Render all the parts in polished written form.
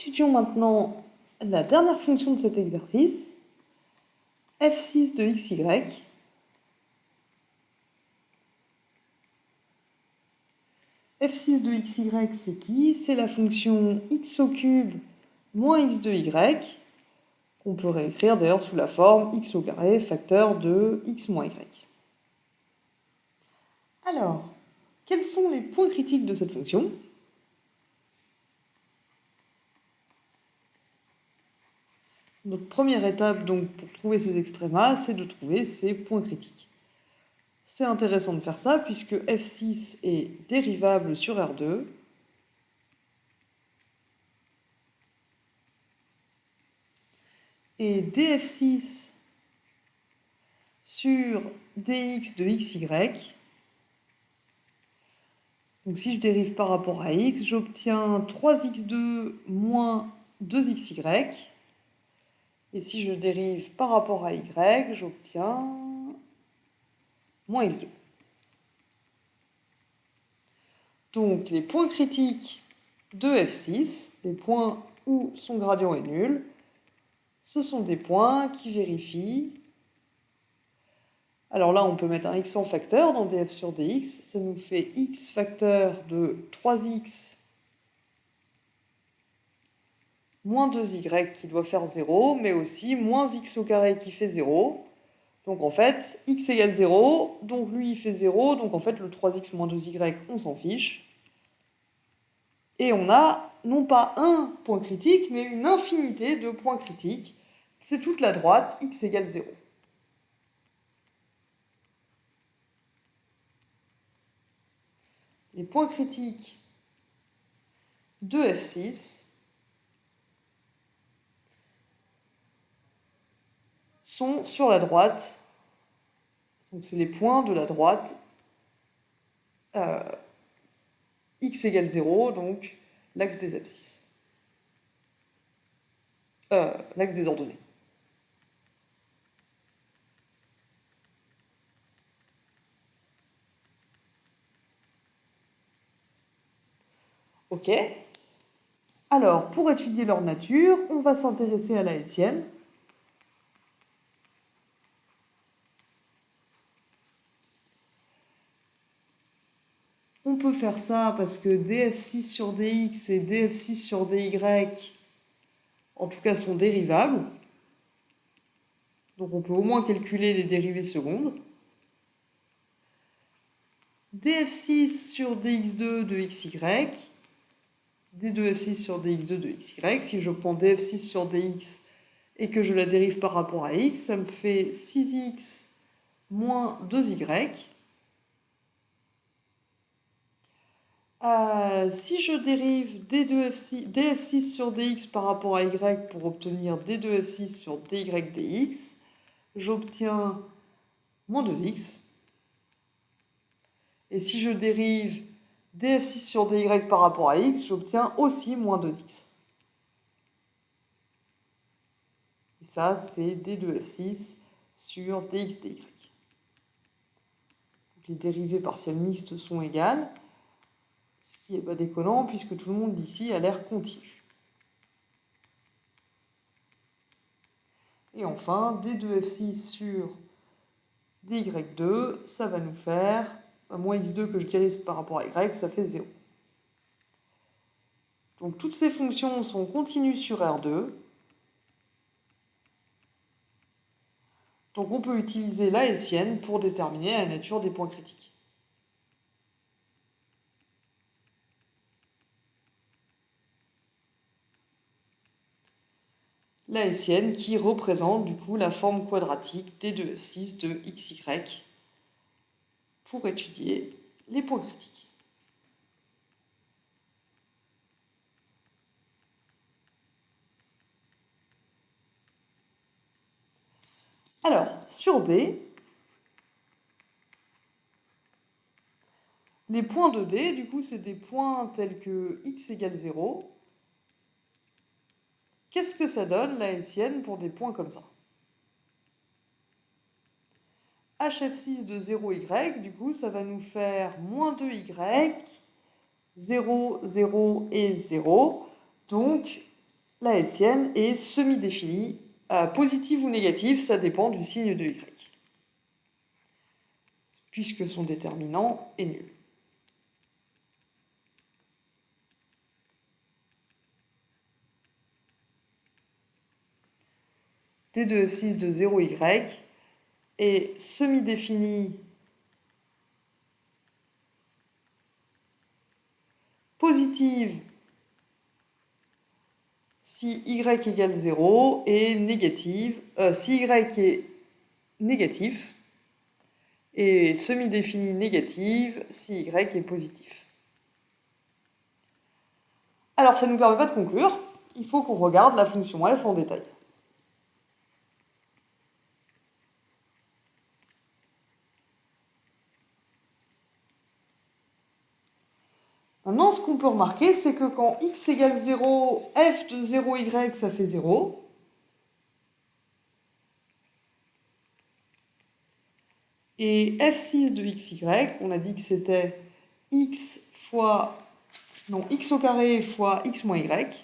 Étudions maintenant la dernière fonction de cet exercice, f6 de xy. f6 de xy, c'est qui? C'est la fonction x au cube moins x de y, qu'on peut réécrire d'ailleurs sous la forme x au carré facteur de x moins y. Alors, quels sont les points critiques de cette fonction? Notre première étape donc pour trouver ces extrémas, c'est de trouver ces points critiques. C'est intéressant de faire ça puisque f6 est dérivable sur R2. Et df6 sur dx de xy. Donc si je dérive par rapport à x, j'obtiens 3x2 moins 2xy. Et si je dérive par rapport à y, j'obtiens moins x2. Donc les points critiques de f6, les points où son gradient est nul, ce sont des points qui vérifient. Alors là, on peut mettre un x en facteur dans df sur dx. Ça nous fait x facteur de 3x moins 2y qui doit faire 0, mais aussi moins x au carré qui fait 0. Donc en fait, x égale 0, donc lui il fait 0, donc en fait le 3x moins 2y, on s'en fiche. Et on a non pas un point critique, mais une infinité de points critiques. C'est toute la droite, x égale 0. Les points critiques de f6 sont sur la droite. Donc c'est les points de la droite x égale 0, donc l'axe des abscisses. L'axe des ordonnées. Ok. Alors, pour étudier leur nature, on va s'intéresser à la hessienne. On peut faire ça parce que df6 sur dx et df6 sur dy, en tout cas, sont dérivables. Donc on peut au moins calculer les dérivées secondes. df6 sur dx2 de xy, d2f6 sur dx2 de xy. Si je prends df6 sur dx et que je la dérive par rapport à x, ça me fait 6x moins 2y. Si je dérive df6 sur dx par rapport à y pour obtenir d2f6 sur dy dx, j'obtiens moins 2x. Et si je dérive df6 sur dy par rapport à x, j'obtiens aussi moins 2x. Et ça, c'est d2f6 sur dx dy. Donc, les dérivées partielles mixtes sont égales, ce qui n'est pas déconnant puisque tout le monde d'ici a l'air continu. Et enfin, d2f6 sur dy2, ça va nous faire moins x2 que je dérive par rapport à y, ça fait 0. Donc toutes ces fonctions sont continues sur R2. Donc on peut utiliser la hessienne pour déterminer la nature des points critiques. La hessienne qui représente du coup la forme quadratique d2f6 de xy pour étudier les points critiques. Alors, sur D, les points de D, du coup, c'est des points tels que x égale 0. Qu'est-ce que ça donne, la hessienne, pour des points comme ça? hf6 de 0y, du coup, ça va nous faire moins 2y, 0, 0 et 0. Donc, La Hessienne est semi-définie, positive ou négative, ça dépend du signe de y, puisque son déterminant est nul. D de f6 de 0y est semi-définie positive si y égale 0 et négative si y est négatif et semi-définie négative si y est positif. Alors ça ne nous permet pas de conclure, il faut qu'on regarde la fonction f en détail. Maintenant, ce qu'on peut remarquer, c'est que quand x égale 0, f de 0y, ça fait 0. Et f6 de xy, on a dit que c'était x au carré fois x moins y.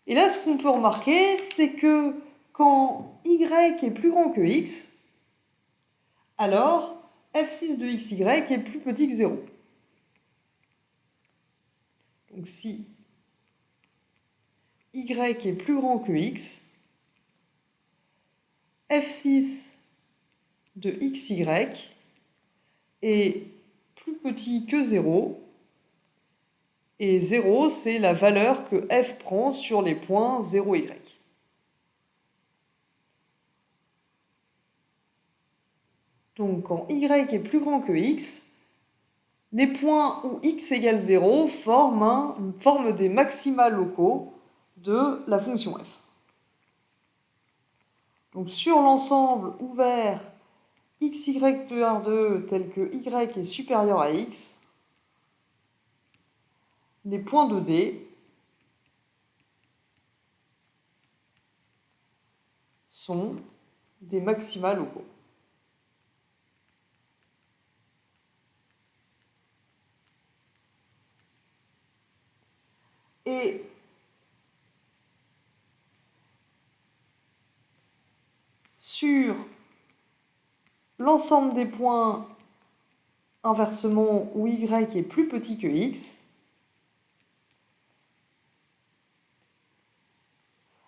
Et là, ce qu'on peut remarquer, c'est que quand y est plus grand que x, alors f6 de xy est plus petit que 0. Donc si y est plus grand que x, f6 de xy est plus petit que 0, et 0, c'est la valeur que f prend sur les points 0, y. Donc quand y est plus grand que x, les points où x égale 0 forment des maxima locaux de la fonction f. Donc sur l'ensemble ouvert xy de R2 tel que y est supérieur à x, les points de D sont des maxima locaux. Et sur l'ensemble des points inversement où y est plus petit que x,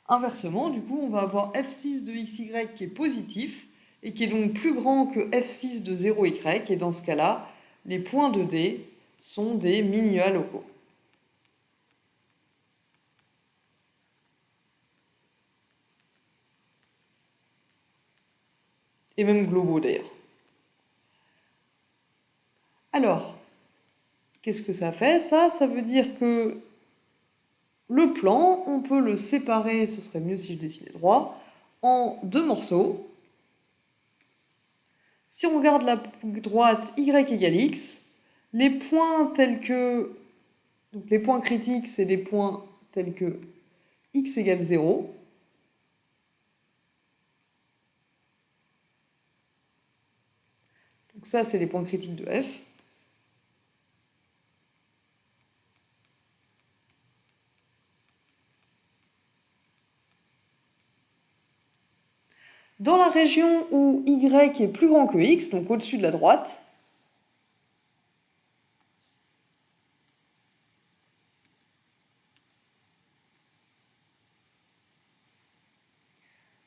inversement, du coup, on va avoir f6 de xy qui est positif et qui est donc plus grand que f6 de 0y, et dans ce cas-là, les points de D sont des minima locaux. Et même globaux d'ailleurs. Alors, qu'est-ce que ça fait ça veut dire que le plan, on peut le séparer, ce serait mieux si je dessinais droit, en deux morceaux. Si on regarde la droite y égale x, les points tels que... Donc les points critiques, c'est les points tels que x égale 0. Donc ça, c'est les points critiques de f. Dans la région où y est plus grand que x, donc au-dessus de la droite,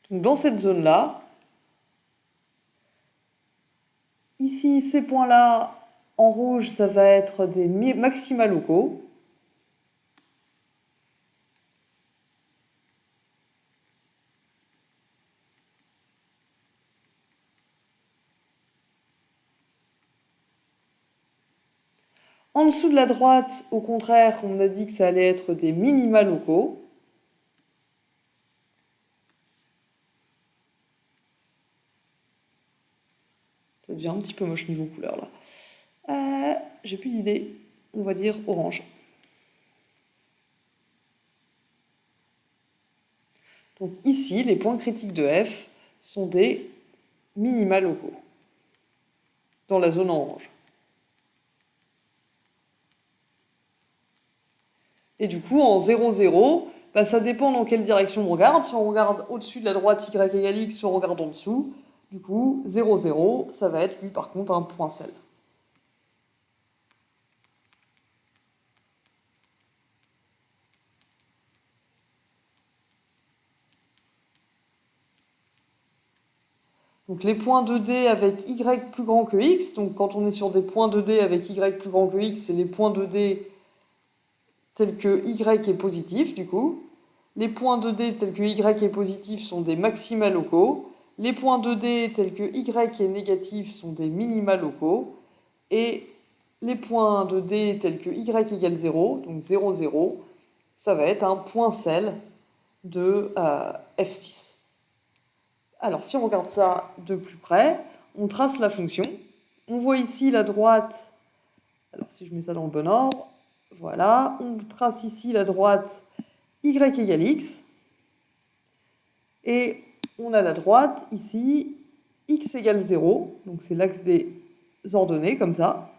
donc dans cette zone-là, ici, ces points-là, en rouge, ça va être des maxima locaux. En dessous de la droite, au contraire, on a dit que ça allait être des minima locaux. Ça devient un petit peu moche niveau couleur là. J'ai plus d'idée. On va dire orange. Donc ici, les points critiques de f sont des minima locaux dans la zone en orange. Et du coup, en 0, 0, bah, ça dépend dans quelle direction on regarde. Si on regarde au-dessus de la droite y égale x, si on regarde en dessous, du coup, 0, 0, ça va être lui par contre un point sel. Donc les points 2D avec y plus grand que x, donc quand on est sur des points 2D avec y plus grand que x, c'est les points 2D tels que y est positif du coup. Les points 2D tels que y est positif sont des maxima locaux. Les points 2D tels que y est négatif sont des minima locaux. Et les points 2D tels que y égale 0, donc 0, 0, ça va être un point sel de f6. Alors si on regarde ça de plus près, on trace la fonction. On voit ici la droite, alors si je mets ça dans le bon ordre, voilà, on trace ici la droite y égale x, et on a la droite ici x égale 0, donc c'est l'axe des ordonnées comme ça.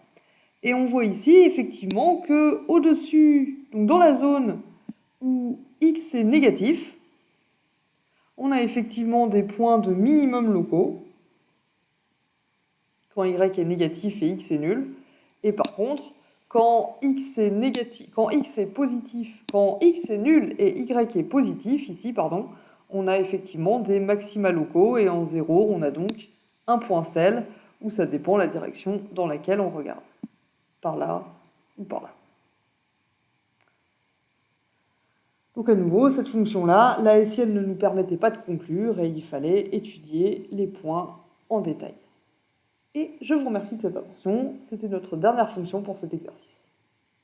Et on voit ici effectivement que au-dessus, donc dans la zone où x est négatif, on a effectivement des points de minimum locaux, quand y est négatif et x est nul. Et par contre, quand x est négatif, quand x est positif, quand x est nul et y est positif, ici, pardon, on a effectivement des maxima locaux, et en 0, on a donc un point sel, où ça dépend de la direction dans laquelle on regarde. Par là ou par là. Donc à nouveau, cette fonction-là, la hessienne ne nous permettait pas de conclure et il fallait étudier les points en détail. Et je vous remercie de cette attention, c'était notre dernière fonction pour cet exercice.